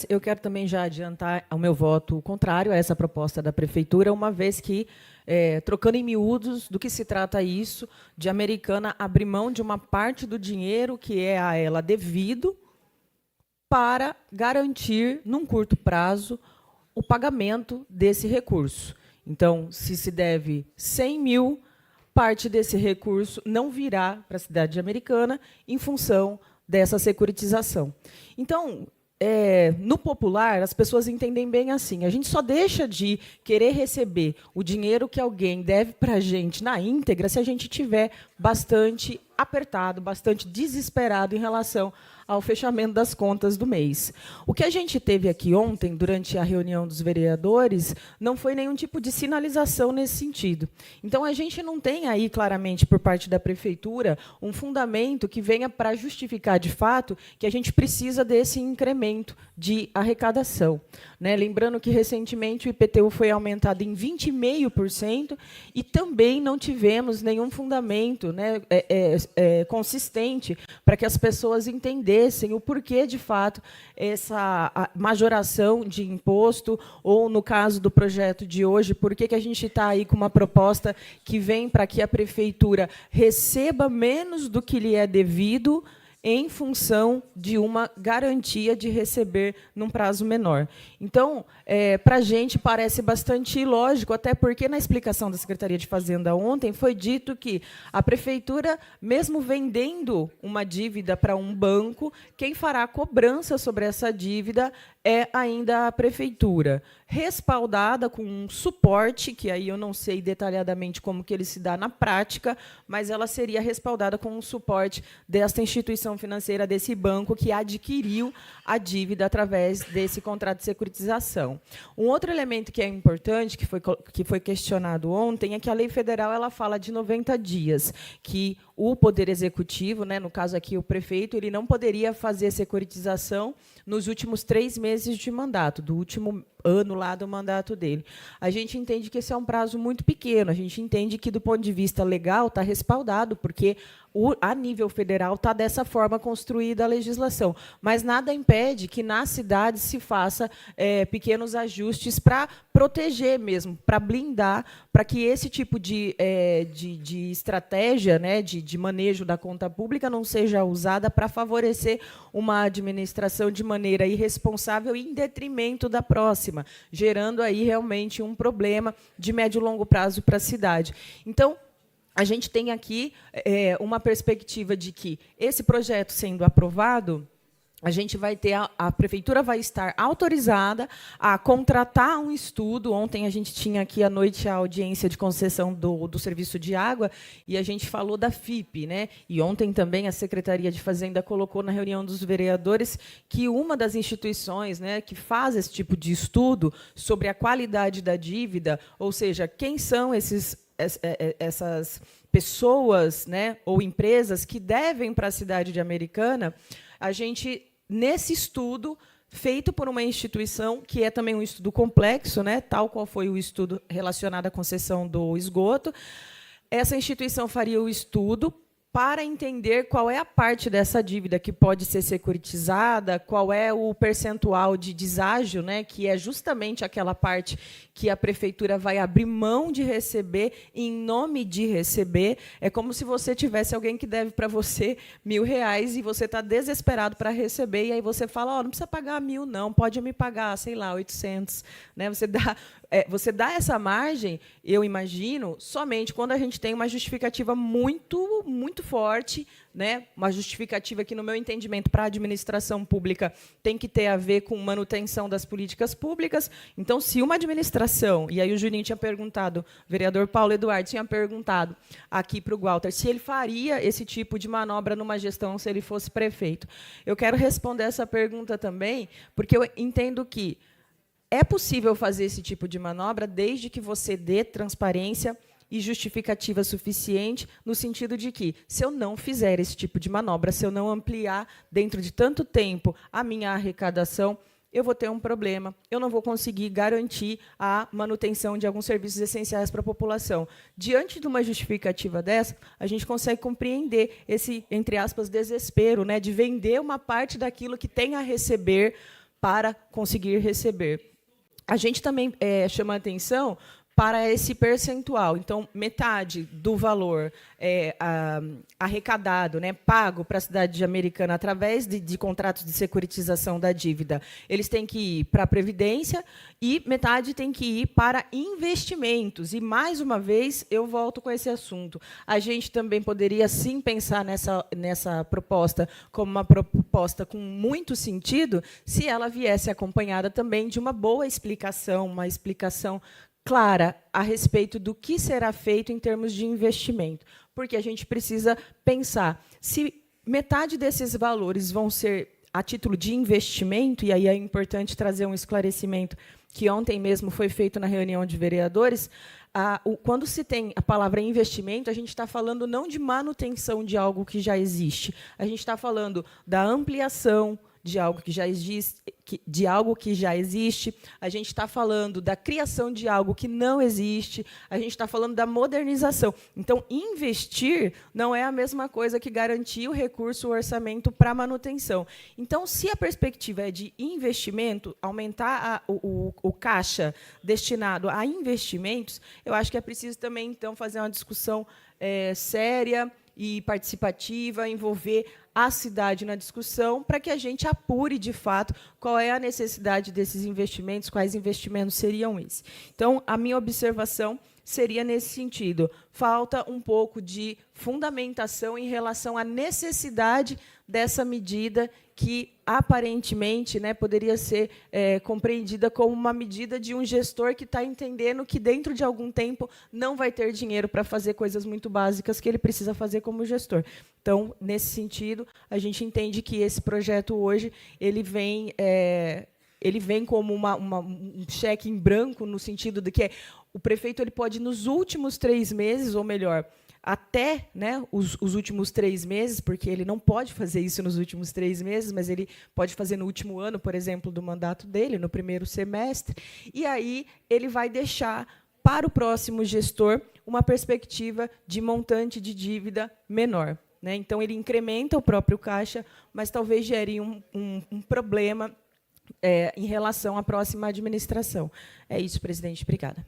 Eu quero também já adiantar o meu voto contrário a essa proposta da Prefeitura, uma vez que, trocando em miúdos, do que se trata isso, de Americana abrir mão de uma parte do dinheiro que é a ela devido para garantir, num curto prazo, o pagamento desse recurso. Então, se deve 100 mil, parte desse recurso não virá para a cidade de Americana em função dessa securitização. Então, no popular, as pessoas entendem bem assim. A gente só deixa de querer receber o dinheiro que alguém deve para a gente na íntegra se a gente tiver bastante apertado, bastante desesperado em relação ao fechamento das contas do mês. O que a gente teve aqui ontem, durante a reunião dos vereadores, não foi nenhum tipo de sinalização nesse sentido. Então, a gente não tem aí, claramente, por parte da Prefeitura, um fundamento que venha para justificar, de fato, que a gente precisa desse incremento de arrecadação. Né? Lembrando que, recentemente, o IPTU foi aumentado em 20,5% e também não tivemos nenhum fundamento, né, consistente para que as pessoas entendessem o porquê, de fato, essa majoração de imposto, ou, no caso do projeto de hoje, por que a gente está aí com uma proposta que vem para que a Prefeitura receba menos do que lhe é devido, em função de uma garantia de receber num prazo menor. Então, para a gente parece bastante ilógico, até porque na explicação da Secretaria de Fazenda ontem foi dito que a Prefeitura, mesmo vendendo uma dívida para um banco, quem fará a cobrança sobre essa dívida é ainda a Prefeitura, respaldada com um suporte, que aí eu não sei detalhadamente como que ele se dá na prática, mas ela seria respaldada com um suporte desta instituição financeira, desse banco que adquiriu a dívida através desse contrato de securitização. Um outro elemento que é importante, que foi questionado ontem, é que a lei federal ela fala de 90 dias, que o Poder Executivo, né, no caso aqui o prefeito, ele não poderia fazer securitização nos últimos 3 meses de mandato, do último ano lá do mandato dele. A gente entende que esse é um prazo muito pequeno, a gente entende que, do ponto de vista legal, está respaldado, porque a nível federal está dessa forma construída a legislação. Mas nada impede que, nas cidades, se faça pequenos ajustes para proteger mesmo, para blindar, para que esse tipo de estratégia, né, de manejo da conta pública não seja usada para favorecer uma administração de maneira irresponsável e em detrimento da próxima, gerando aí realmente um problema de médio e longo prazo para a cidade. Então, a gente tem aqui uma perspectiva de que esse projeto sendo aprovado, a gente vai ter, a Prefeitura vai estar autorizada a contratar um estudo. Ontem a gente tinha aqui à noite a audiência de concessão do serviço de água e a gente falou da FIP, né? E ontem também a Secretaria de Fazenda colocou na reunião dos vereadores que uma das instituições, né, que faz esse tipo de estudo sobre a qualidade da dívida, ou seja, quem são essas pessoas, né, ou empresas que devem para a cidade de Americana, a gente, nesse estudo, feito por uma instituição, que é também um estudo complexo, né, tal qual foi o estudo relacionado à concessão do esgoto, essa instituição faria o estudo para entender qual é a parte dessa dívida que pode ser securitizada, qual é o percentual de deságio, né, que é justamente aquela parte que a Prefeitura vai abrir mão de receber em nome de receber. É como se você tivesse alguém que deve para você R$1.000 e você está desesperado para receber, e aí você fala, não precisa pagar 1.000, não, pode me pagar, sei lá, 800. Né? Você dá essa margem, eu imagino, somente quando a gente tem uma justificativa muito, muito forte, né? Uma justificativa que, no meu entendimento, para a administração pública tem que ter a ver com manutenção das políticas públicas. Então, se uma administração, e aí o Juninho tinha perguntado, o vereador Paulo Eduardo tinha perguntado aqui para o Walter, se ele faria esse tipo de manobra numa gestão se ele fosse prefeito. Eu quero responder essa pergunta também, porque eu entendo que é possível fazer esse tipo de manobra desde que você dê transparência e justificativa suficiente, no sentido de que, se eu não fizer esse tipo de manobra, se eu não ampliar dentro de tanto tempo a minha arrecadação, eu vou ter um problema, eu não vou conseguir garantir a manutenção de alguns serviços essenciais para a população. Diante de uma justificativa dessa, a gente consegue compreender esse, entre aspas, desespero, né, de vender uma parte daquilo que tem a receber para conseguir receber. A gente também chama atenção para esse percentual. Então, metade do valor arrecadado, né, pago para a cidade de Americana através de contratos de securitização da dívida, eles têm que ir para a Previdência e metade tem que ir para investimentos. E, mais uma vez, eu volto com esse assunto. A gente também poderia, sim, pensar nessa proposta como uma proposta com muito sentido, se ela viesse acompanhada também de uma boa explicação, uma explicação clara a respeito do que será feito em termos de investimento, porque a gente precisa pensar se metade desses valores vão ser a título de investimento, e aí é importante trazer um esclarecimento que ontem mesmo foi feito na reunião de vereadores. Quando se tem a palavra investimento, a gente está falando não de manutenção de algo que já existe, a gente está falando da ampliação de algo que já existe, a gente está falando da criação de algo que não existe, a gente está falando da modernização. Então, investir não é a mesma coisa que garantir o recurso, o orçamento para manutenção. Então, se a perspectiva é de investimento, aumentar o caixa destinado a investimentos, eu acho que é preciso também, então, fazer uma discussão séria e participativa, envolver a cidade na discussão, para que a gente apure, de fato, qual é a necessidade desses investimentos, quais investimentos seriam esses. Então, a minha observação seria nesse sentido. Falta um pouco de fundamentação em relação à necessidade dessa medida que, aparentemente, né, poderia ser compreendida como uma medida de um gestor que está entendendo que, dentro de algum tempo, não vai ter dinheiro para fazer coisas muito básicas que ele precisa fazer como gestor. Então, nesse sentido, a gente entende que esse projeto, hoje, ele vem como um cheque em branco, no sentido de que o prefeito ele pode, nos últimos 3 meses, ou melhor, até, né, os últimos 3 meses, porque ele não pode fazer isso nos últimos 3 meses, mas ele pode fazer no último ano, por exemplo, do mandato dele, no primeiro semestre, e aí ele vai deixar para o próximo gestor uma perspectiva de montante de dívida menor, né? Então, ele incrementa o próprio caixa, mas talvez gere um problema em relação à próxima administração. É isso, presidente. Obrigada.